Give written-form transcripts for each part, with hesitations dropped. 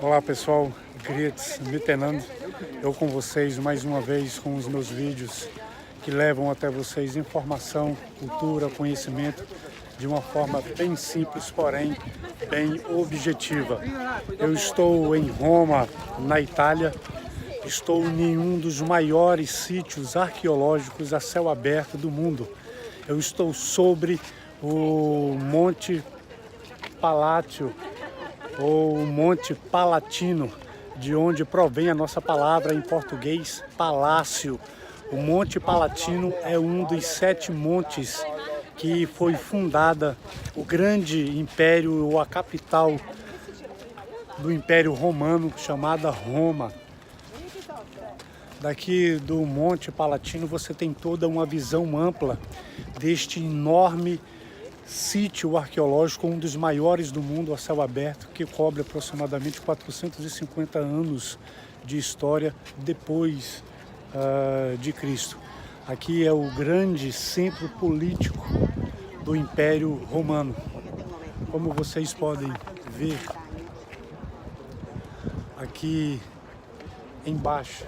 Olá pessoal, Grits Mitenando, eu com vocês mais uma vez com os meus vídeos que levam até vocês informação, cultura, conhecimento de uma forma bem simples, porém bem objetiva. Eu estou em Roma, na Itália, estou em um dos maiores sítios arqueológicos a céu aberto do mundo. Eu estou sobre o Monte Palatio, ou Monte Palatino, de onde provém a nossa palavra em português, palácio. O Monte Palatino é um dos 7 montes que foi fundada o grande império, ou a capital do Império Romano, chamada Roma. Daqui do Monte Palatino você tem toda uma visão ampla deste enorme sítio arqueológico, um dos maiores do mundo a céu aberto, que cobre aproximadamente 450 anos de história depois de Cristo. Aqui é o grande centro político do Império Romano. Como vocês podem ver, aqui embaixo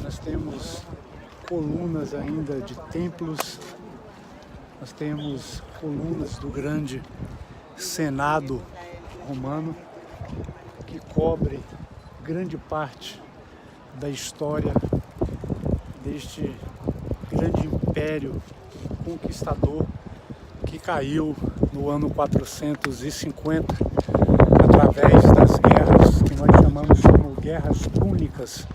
nós temos colunas ainda de templos. Nós temos colunas do grande Senado romano, que cobre grande parte da história deste grande império conquistador que caiu no ano 450 através das guerras que nós chamamos como guerras púnicas,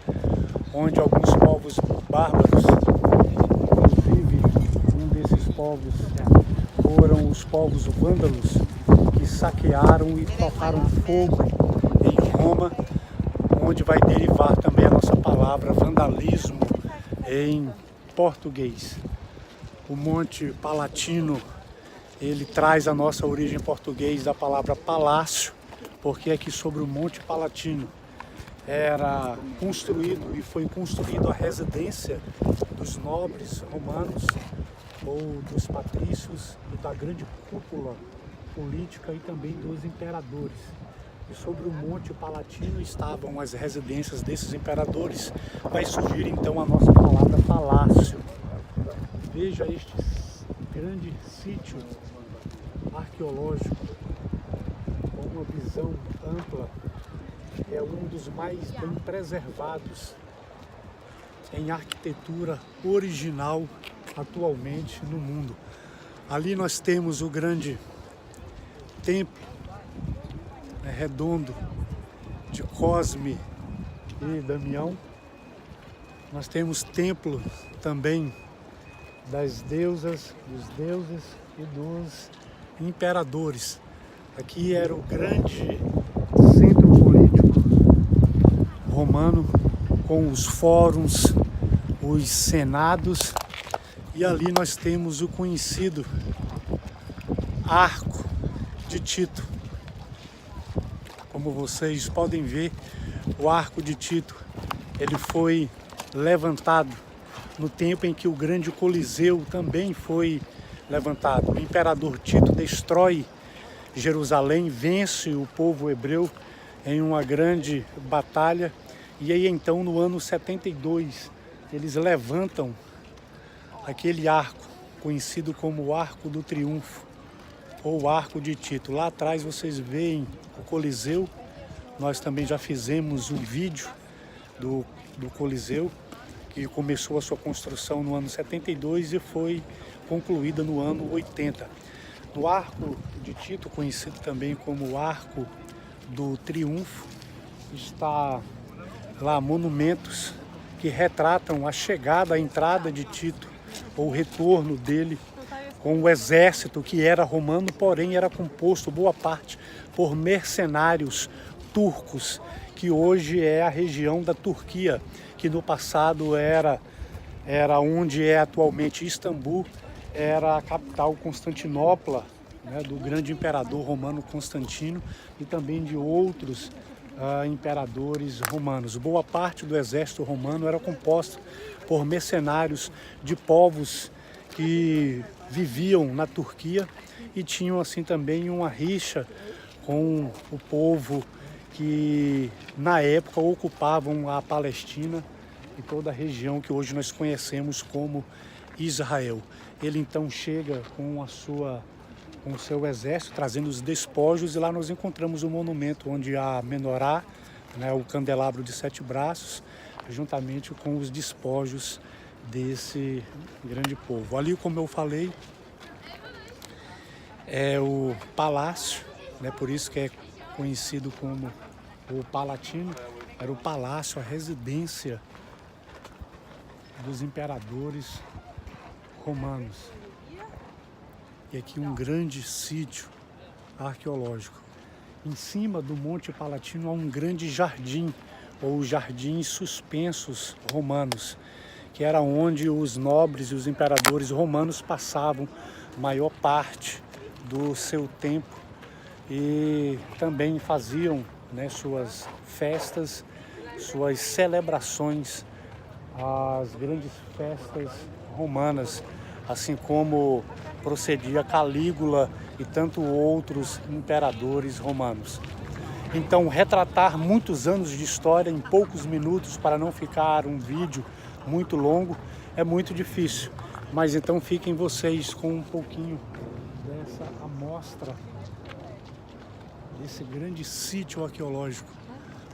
onde alguns povos bárbaros, inclusive um desses povos foram os povos vândalos, que saquearam e tocaram fogo em Roma, onde vai derivar também a nossa palavra vandalismo em português. O Monte Palatino, ele traz a nossa origem em português da palavra palácio, porque aqui sobre o Monte Palatino era construído e foi construído a residência dos nobres romanos, ou dos patrícios, e da grande cúpula política e também dos imperadores. E sobre o Monte Palatino estavam as residências desses imperadores. Vai surgir então a nossa palavra palácio. Veja este grande sítio arqueológico com uma visão ampla. É um dos mais bem preservados em arquitetura original atualmente no mundo. Ali nós temos o grande templo redondo de Cosme e Damião. Nós temos templo também das deusas, dos deuses e dos imperadores. Aqui era o grande centro político romano, com os fóruns, os senados, e ali nós temos o conhecido Arco de Tito. Como vocês podem ver, o Arco de Tito, ele foi levantado no tempo em que o grande Coliseu também foi levantado. O imperador Tito destrói Jerusalém, vence o povo hebreu em uma grande batalha, e aí então no ano 72 eles levantam aquele arco, conhecido como o Arco do Triunfo, ou Arco de Tito. Lá atrás vocês veem o Coliseu. Nós também já fizemos um vídeo do Coliseu, que começou a sua construção no ano 72 e foi concluída no ano 80. No Arco de Tito, conhecido também como o Arco do Triunfo, está lá monumentos que retratam a chegada, a entrada de Tito, ou o retorno dele com o exército que era romano, porém era composto boa parte por mercenários turcos, que hoje é a região da Turquia, que no passado era onde é atualmente Istambul, era a capital Constantinopla, né, do grande imperador romano Constantino, e também de outros imperadores romanos. Boa parte do exército romano era composto por mercenários de povos que viviam na Turquia e tinham assim também uma rixa com o povo que na época ocupavam a Palestina e toda a região que hoje nós conhecemos como Israel. Ele então chega com o seu exército, trazendo os despojos, e lá nós encontramos um monumento onde há a menorá, né, o candelabro de 7 braços, juntamente com os despojos desse grande povo. Ali, como eu falei, é o palácio, né, por isso que é conhecido como o Palatino. Era o palácio, a residência dos imperadores romanos. E aqui um grande sítio arqueológico. Em cima do Monte Palatino há um grande jardim, ou jardins suspensos romanos, que era onde os nobres e os imperadores romanos passavam a maior parte do seu tempo e também faziam, né, suas festas, suas celebrações, as grandes festas romanas, assim como procedia Calígula e tanto outros imperadores romanos. Então, retratar muitos anos de história em poucos minutos, para não ficar um vídeo muito longo, é muito difícil. Mas então fiquem vocês com um pouquinho dessa amostra desse grande sítio arqueológico.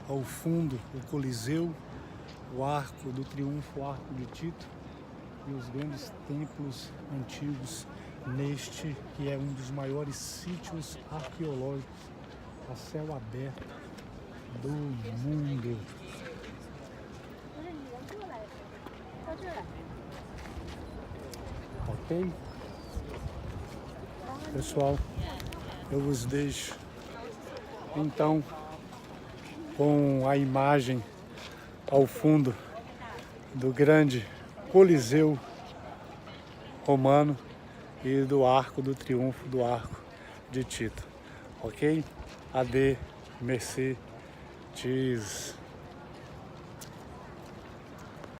Ao fundo, o Coliseu, o Arco do Triunfo, o Arco de Tito e os grandes templos antigos neste que é um dos maiores sítios arqueológicos a céu aberto do mundo. Ok? Pessoal, eu vos deixo então com a imagem ao fundo do grande Coliseu romano e do Arco do Triunfo, do Arco de Tito. Ok? Ade, merci, cheese.